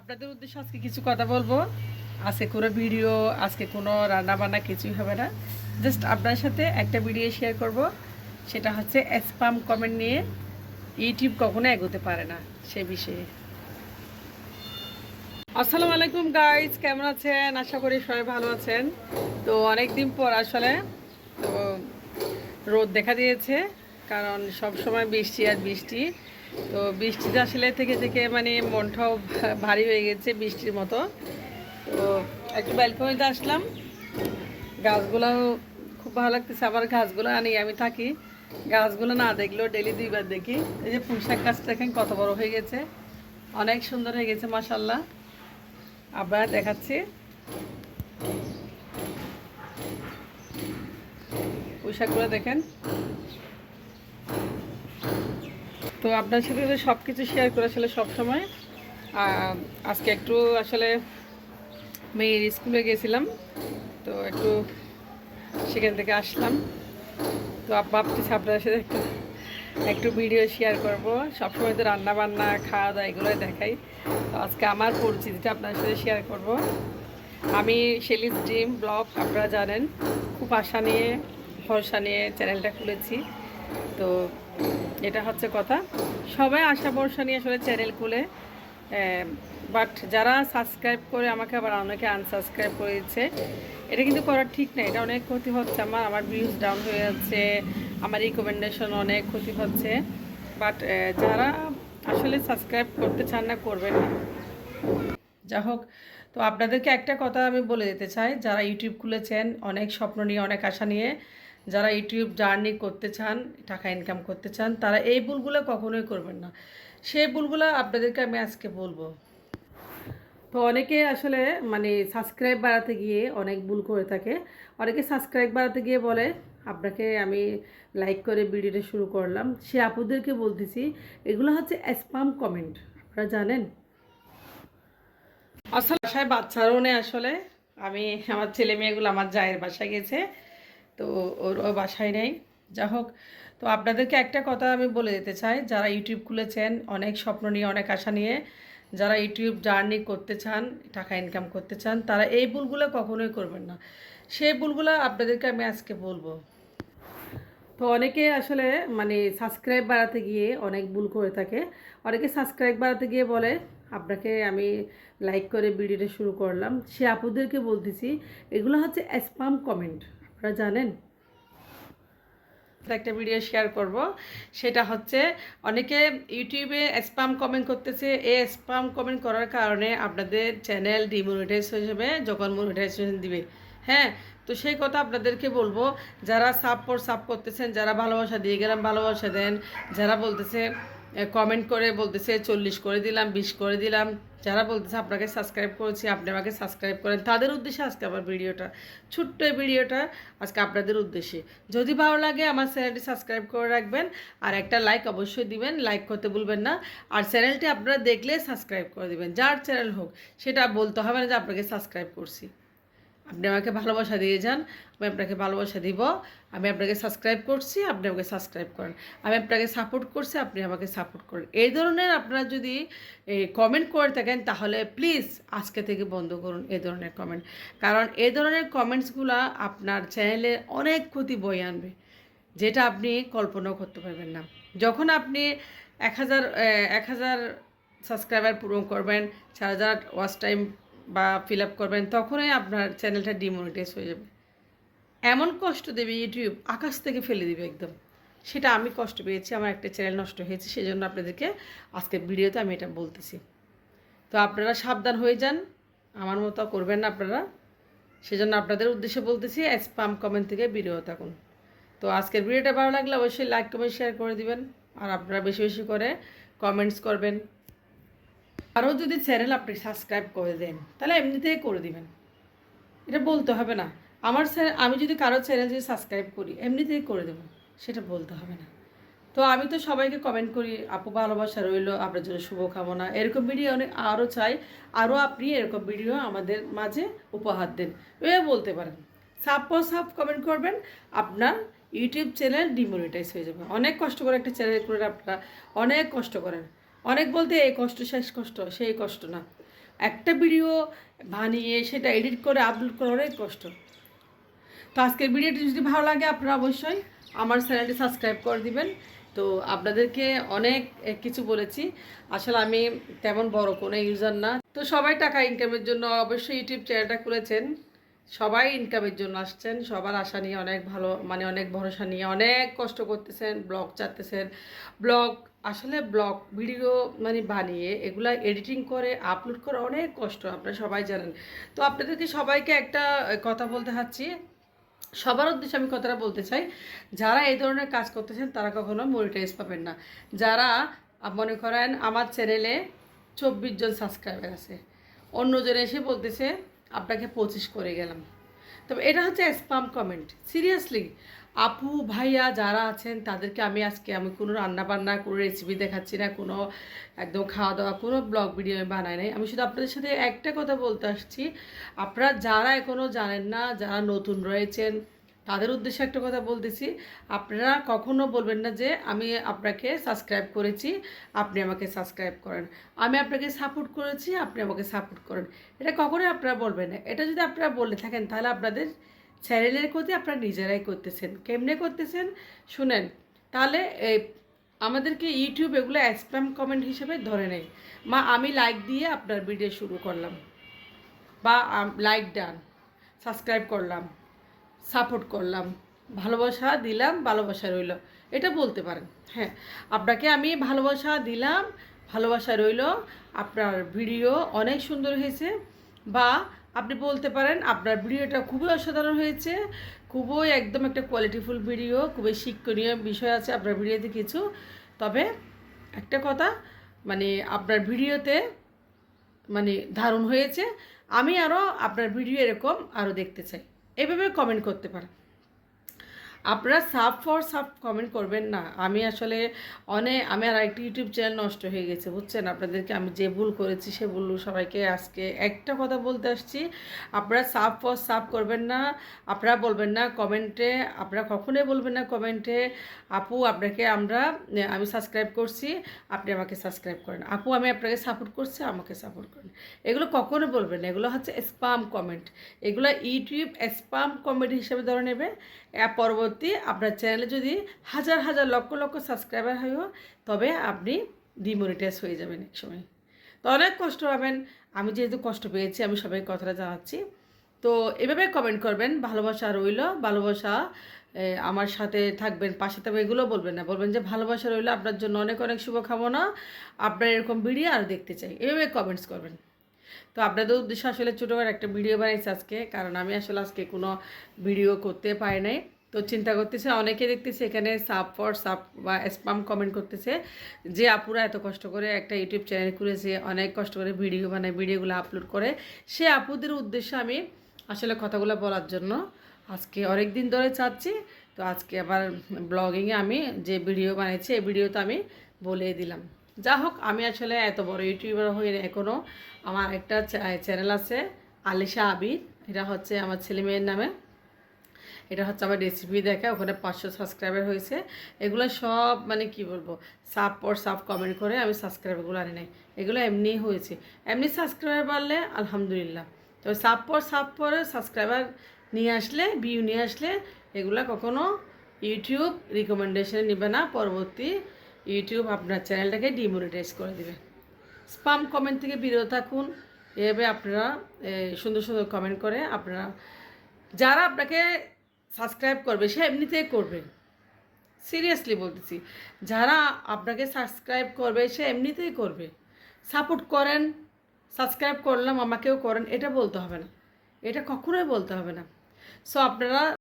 আপনাদের উদ্দেশ্যে আজকে কিছু কথা বলবো। আজকে কোনো ভিডিও, আজকে কোনো রান্না বান্না কিছুই হবে না। জাস্ট আপনার সাথে একটা ভিডিও শেয়ার করব, সেটা হচ্ছে স্প্যাম কমেন্ট নিয়ে ইউটিউব কখনো এগোতে পারে না সে বিষয়ে। আসসালামু আলাইকুম গাইজ, কেমন আছেন? আশা করি সবাই ভালো আছেন। তো অনেক দিন পর আসলে তো রোদ দেখা দিয়েছে, কারণ সব সময় বৃষ্টি আর বৃষ্টি। তো বৃষ্টিতে আসলে থেকে থেকে মানে মনটাও ভারী হয়ে গেছে বৃষ্টির মতো। তো একটু ব্যালকনিতে আসলাম, গাছগুলোও খুব ভালো লাগতেছে। আবার গাছগুলো আনি আমি থাকি, গাছগুলো না দেখলেও ডেলি দুইবার দেখি। এই যে পুঁইশাক গাছটা দেখেন কত বড় হয়ে গেছে, অনেক সুন্দর হয়ে গেছে মাশাল্লাহ। আবার দেখাচ্ছি, পুঁইশাকগুলো দেখেন। তো আপনার সাথে সব কিছু শেয়ার করে আসলে সবসময়। আজকে একটু আসলে মেয়ের স্কুলে গেছিলাম, তো একটু সেখান থেকে আসলাম। তো ভাবতেছি আপনার সাথে একটু একটু ভিডিও শেয়ার করব। সবসময় তো রান্না বান্না খাওয়া দাওয়া এগুলোই দেখাই। তো আজকে আমার পরিচিতিটা আপনার সাথে শেয়ার করব। আমি শেলিস ড্রিম ব্লগ, আপনারা জানেন, খুব আশা নিয়ে ভরসা নিয়ে চ্যানেলটা খুলেছি। তো এটা হচ্ছে কথা, সবাই আশা ভরসা নিয়ে আসলে চ্যানেল খুলে, বাট যারা সাবস্ক্রাইব করে আমাকে আবার অনেকে আনসাবস্ক্রাইব করে দিচ্ছে। এটা কিন্তু করা ঠিক না, এটা অনেক ক্ষতি হচ্ছে আমার ভিউজ ডাউন হয়ে যাচ্ছে, আমার রিকমেন্ডেশন অনেক ক্ষতি হচ্ছে। বাট যারা আসলে সাবস্ক্রাইব করতে চান না, করবেন না। যা হোক, তো আপনাদেরকে একটা কথা আমি বলে দিতে চাই, যারা ইউটিউব খুলেছেন অনেক স্বপ্ন নিয়ে, অনেক আশা নিয়ে, যারা ইউটিউব জার্নি করতে চান, টাকা ইনকাম করতে চান, তারা এই ভুলগুলো কখনোই করবেন না। সেই ভুলগুলো আপনাদেরকে আমি আজকে বলবো। তো অনেকে আসলে মানে সাবস্ক্রাইব বাড়াতে গিয়ে অনেক ভুল করে থাকে। অনেকে সাবস্ক্রাইব বাড়াতে গিয়ে বলে আপনাকে আমি লাইক করে ভিডিওটা শুরু করলাম, সে আপুদেরকে বলতেছি এগুলো হচ্ছে স্প্যাম কমেন্ট, আপনারা জানেন। আসলে বাসায় বাচ্চারও নেই আসলে। আমি আমার ছেলে মেয়েগুলো আমার জায়ের বাসায় গেছে, তো ওর বাসায় নেই। যা হোক, তো আপনাদেরকে একটা কথা আমি বলে দিতে চাই, যারা ইউটিউব খুলেছেন অনেক স্বপ্ন নিয়ে, অনেক আশা নিয়ে, যারা ইউটিউব জার্নি করতে চান, টাকা ইনকাম করতে চান, তারা এই ভুলগুলো কখনোই করবেন না। সেই ভুলগুলো আপনাদেরকে আমি আজকে বলবো। তো অনেকে আসলে মানে সাবস্ক্রাইব বাড়াতে গিয়ে অনেক ভুল করে থাকে। অনেকে সাবস্ক্রাইব বাড়াতে গিয়ে বলে আপনাকে আমি লাইক করে ভিডিওটা শুরু করলাম, সে আপুদেরকে বলতেছি এগুলো হচ্ছে স্প্যাম কমেন্ট, আপনারা জানেন। একটা ভিডিও শেয়ার করব, সেটা হচ্ছে অনেকে ইউটিউবে স্প্যাম কমেন্ট করতেছে। এই স্প্যাম কমেন্ট করার কারণে আপনাদের চ্যানেল ডিমনিটাইজ হয়ে যাবে যখন মনিটাইজেশন দিবে। হ্যাঁ, তো সেই কথা আপনাদেরকে বলবো, যারা সাপ করতেছেন, যারা ভালোবাসা দিয়ে গেলাম ভালোবাসা দেন, যারা বলতেছে কমেন্ট করে বলতেছে 40 করে দিলাম, 20 করে দিলাম, যারা বলতেছে আপনাকে সাবস্ক্রাইব করেছি আপনি আমাকে সাবস্ক্রাইব করেন, তাদের উদ্দেশ্যে আজকে আমার ভিডিওটা, ছোট্ট ভিডিওটা আজকে আপনাদের উদ্দেশ্যে। যদি ভালো লাগে আমার চ্যানেলটি সাবস্ক্রাইব করে রাখবেন, আর একটা লাইক অবশ্যই দিবেন, লাইক করতে ভুলবেন না। আর চ্যানেলটি আপনারা দেখলে সাবস্ক্রাইব করে দিবেন, যার চ্যানেল হোক, সেটা বলতে হবে না যে আপনাকে সাবস্ক্রাইব করছি। আপনি আমাকে ভালোবাসা দিয়ে যান, আমি আপনাকে ভালোবাসা দিব। আমি আপনাকে সাবস্ক্রাইব করছি, আপনি আমাকে সাবস্ক্রাইব করেন। আমি আপনাকে সাপোর্ট করছি, আপনি আমাকে সাপোর্ট করেন। এই ধরনের আপনারা যদি কমেন্ট করে থাকেন, তাহলে প্লিজ আজকে থেকে বন্ধ করুন এই ধরনের কমেন্ট। কারণ এই ধরনের কমেন্টসগুলো আপনার চ্যানেলে অনেক ক্ষতি বয়ে আনবে, যেটা আপনি কল্পনাও করতে পারবেন না। যখন আপনি 1,000 সাবস্ক্রাইবার পূরণ করবেন, 4,000 ওয়াচ টাইম বা ফিল আপ করবেন, তখনই আপনার চ্যানেলটা ডিমনিটাইজ হয়ে যাবে। এমন কষ্ট দেবে ইউটিউব, আকাশ থেকে ফেলে দিবে একদম। সেটা আমি কষ্ট পেয়েছি, আমার একটা চ্যানেল নষ্ট হয়েছে, সেই জন্য আপনাদেরকে আজকের ভিডিওতে আমি এটা বলতেছি। তো আপনারা সাবধান হয়ে যান, আমার মতো করবেন না আপনারা। সেজন্য আপনাদের উদ্দেশ্যে বলতেছি স্প্যাম কমেন্ট থেকে বিরত থাকুন। তো আজকের ভিডিওটা ভালো লাগলে অবশ্যই লাইক কমেন্ট শেয়ার করে দিবেন, আর আপনারা বেশি বেশি করে কমেন্টস করবেন। আরও যদি চ্যানেল আপনি সাবস্ক্রাইব করে দেন, তাহলে এমনিতেই করে দিবেন, এটা বলতে হবে না। আমি যদি কারো চ্যানেল যদি সাবস্ক্রাইব করি, এমনিতেই করে দেবো, সেটা বলতে হবে না। তো আমি তো সবাইকে কমেন্ট করি, আপু ভালোবাসা রইলো, আপনার জন্য শুভকামনা, এরকম ভিডিও অনেক আরও চাই, আরও আপনি এরকম ভিডিও আমাদের মাঝে উপহার দেন, এভাবে বলতে পারেন। সাপ কমেন্ট করবেন, আপনার ইউটিউব চ্যানেল ডিমনিটাইজ হয়ে যাবে। অনেক কষ্ট করে একটা চ্যানেল করে আপনারা অনেক কষ্ট করেন, অনেক বলতে এই কষ্ট শেষ কষ্ট, সেই কষ্ট না। একটা ভিডিও বানিয়ে সেটা এডিট করে আপলোড করা অনেক কষ্ট। তো আজকের ভিডিওটি যদি ভালো লাগে আপনারা অবশ্যই আমার চ্যানেলটি সাবস্ক্রাইব করে দিবেন। তো আপনাদেরকে অনেক কিছু বলেছি, আসলে আমি তেমন বড় কোনো ইউজার না। তো সবাই টাকা ইনকামের জন্য অবশ্যই ইউটিউব চ্যানেলটা খুলেছেন, সবাই ইনকামের জন্য আসছেন, সবার আশা নিয়ে অনেক ভালো মানে অনেক ভরসা নিয়ে অনেক কষ্ট করতেছেন, ব্লগ চাচ্তেছেন। ব্লগ আসলে ব্লগ ভিডিও মানে বানিয়ে এগুলা এডিটিং করে আপলোড করে অনেক কষ্ট, আপনারা সবাই জানেন। তো আপনাদেরকে সবাইকে একটা কথা বলতে চাচ্ছি, সবার উদ্দেশ্যে আমি কথাটা বলতে চাই, যারা এই ধরনের কাজ করতেছেন তারা কখনো মনিটাইজ পাবেন না। যারা মনে করেন আমার চ্যানেলে 24 জন সাবস্ক্রাইবার আছে, অন্যজন এসে বলতেছে আপনাকে 25 করে গেলাম, তবে এটা হচ্ছে স্প্যাম কমেন্ট। সিরিয়াসলি আপু ভাইয়া যারা আছেন তাদেরকে আমি কোনো রান্না বান্না কোনো রেসিপি দেখাচ্ছি না, কোনো একদম খাওয়া দাওয়া কোনো ব্লগ ভিডিও আমি বানাই নাই। আমি শুধু আপনাদের সাথে একটা কথা বলতে আসছি, আপনারা যারা এখনও জানেন না, যারা নতুন রয়েছেন তাদের উদ্দেশ্যে একটা কথা বলতেছি, আপনারা কখনো বলবেন না যে আমি আপনাকে সাবস্ক্রাইব করেছি আপনি আমাকে সাবস্ক্রাইব করেন, আমি আপনাকে সাপোর্ট করেছি আপনি আমাকে সাপোর্ট করেন। এটা কখনোই আপনারা বলবেন না। এটা যদি আপনারা বলে থাকেন তাহলে আপনাদের চ্যানেলের ক্ষতি আপনারা নিজেরাই করতেছেন। কেমনে করতেছেন শুনেন, তাহলে আমাদেরকে ইউটিউব এগুলো স্প্যাম কমেন্ট হিসেবে ধরে নেয়। আমি লাইক দিয়ে আপনার ভিডিও শুরু করলাম, বা লাইক ডান, সাবস্ক্রাইব করলাম, সাপোর্ট করলাম, ভালোবাসা দিলাম, ভালোবাসা রইল, এটা বলতে পারেন। হ্যাঁ, আপনাকে আমি ভালোবাসা দিলাম, ভালোবাসা রইল, আপনার ভিডিও অনেক সুন্দর হয়েছে, বা আপনি বলতে পারেন আপনার ভিডিওটা খুবই অসাধারণ হয়েছে, খুবই একদম একটা কোয়ালিটিফুল ভিডিও, খুবই শিক্ষণীয় বিষয় আছে আপনার ভিডিওতে কিছু। তবে একটা কথা, মানে আপনার ভিডিওতে মানে দারুণ হয়েছে, আমি আরও আপনার ভিডিও এরকম আরও দেখতে চাই, এভাবে কমেন্ট করতে পারেন। আপনারা সাব ফর সাব কমেন্ট করবেন না। আমি আসলে আমি আর একটি ইউটিউব চ্যানেল নষ্ট হয়ে গেছে বুঝছেন, আপনাদেরকে আমি যে ভুল করেছি সে ভুল সবাইকে আজকে একটা কথা বলতে আসছি, আপনারা সাব ফর সাব করবেন না। আপনারা বলবেন না কমেন্টে, আপনারা কখনোই বলবেন না কমেন্টে আপু আপনাকে আমি সাবস্ক্রাইব করছি আপনি আমাকে সাবস্ক্রাইব করেন, আপু আমি আপনাকে সাপোর্ট করছি আমাকে সাপোর্ট করেন, এগুলো কখনো বলবেন না। এগুলো হচ্ছে স্প্যাম কমেন্ট, এগুলো ইউটিউব স্প্যাম কমেন্ট হিসেবে ধরে নেবে। পরবর্তী আপনার চ্যানেলে যদি হাজার হাজার লক্ষ লক্ষ সাবস্ক্রাইবার হয় তবে আপনি ডিমনিটাইজ হয়ে যাবেন এক সময়, তো অনেক কষ্ট পাবেন। আমি যেহেতু কষ্ট পেয়েছি আমি সবাইকে কথাটা জানাচ্ছি। তো এভাবে কমেন্ট করবেন, ভালোবাসা রইল, ভালোবাসা আমার সাথে থাকবেন, পাশে থাকবেন, এগুলো বলবেন না, বলবেন যে ভালোবাসা রইল, আপনার জন্য অনেক অনেক শুভকামনা, আপনার এরকম ভিডিও আর দেখতে চাই, এভাবে কমেন্টস করবেন। তো আপনাদের উদ্দেশ্যে আসলে ছোটোখাটো একটা ভিডিও বানাইছি আজকে, কারণ আমি আসলে আজকে কোনো ভিডিও করতে পারি নাই। তো চিন্তা করতেছে, অনেকে দেখতেছে এখানে সাব ফর সাব বা স্প্যাম কমেন্ট করতেছে যে আপুরা এত কষ্ট করে একটা ইউটিউব চ্যানেল খুলেছে, অনেক কষ্ট করে ভিডিও বানায়, ভিডিওগুলো আপলোড করে, সে আপুদের উদ্দেশ্যে আমি আসলে কথাগুলো বলার জন্য আজকে অনেক দিন ধরে চাচ্ছি। তো আজকে আবার ব্লগিংয়ে আমি যে ভিডিও বানিয়েছি এই ভিডিওতে আমি বলে দিলাম। যা হোক, আমি আসলে এত বড় ইউটিউবার হই না এখনও। আমার একটা চ্যানেল আছে আলিশা আবির, এটা হচ্ছে আমার ছেলে মেয়ের নামে, এটা হচ্ছে আমার রেসিপি দেখে, ওখানে 500 সাবস্ক্রাইবার হয়েছে। এগুলো সব মানে কি বলবো, সাব পর সাব কমেন্ট করে আমি সাবস্ক্রাইবারগুলো আনি নাই, এগুলো এমনি হয়েছে। এমনি সাবস্ক্রাইবার বাড়লে আলহামদুলিল্লাহ, তবে সাব পরে সাবস্ক্রাইবার নিয়ে আসলে, ভিউ নিয়ে আসলে এগুলো কখনো ইউটিউব রিকমেন্ডেশনে নেবে না, পরবর্তী ইউটিউব আপনার চ্যানেলটাকে ডিমনিটাইজ করে দেবে। স্প্যাম কমেন্ট থেকে বিরত থাকুন। এভাবে আপনারা সুন্দর সুন্দর কমেন্ট করে আপনারা, যারা আপনাকে সাবস্ক্রাইব করবে সে এমনিতেই করবে, সিরিয়াসলি বলতেছি, যারা আপনাকে সাবস্ক্রাইব করবে সে এমনিতেই করবে। সাপোর্ট করেন, সাবস্ক্রাইব করলাম আমাকেও করেন, এটা বলতে হবে না, এটা কখনোই বলতে হবে না। সো আপনারা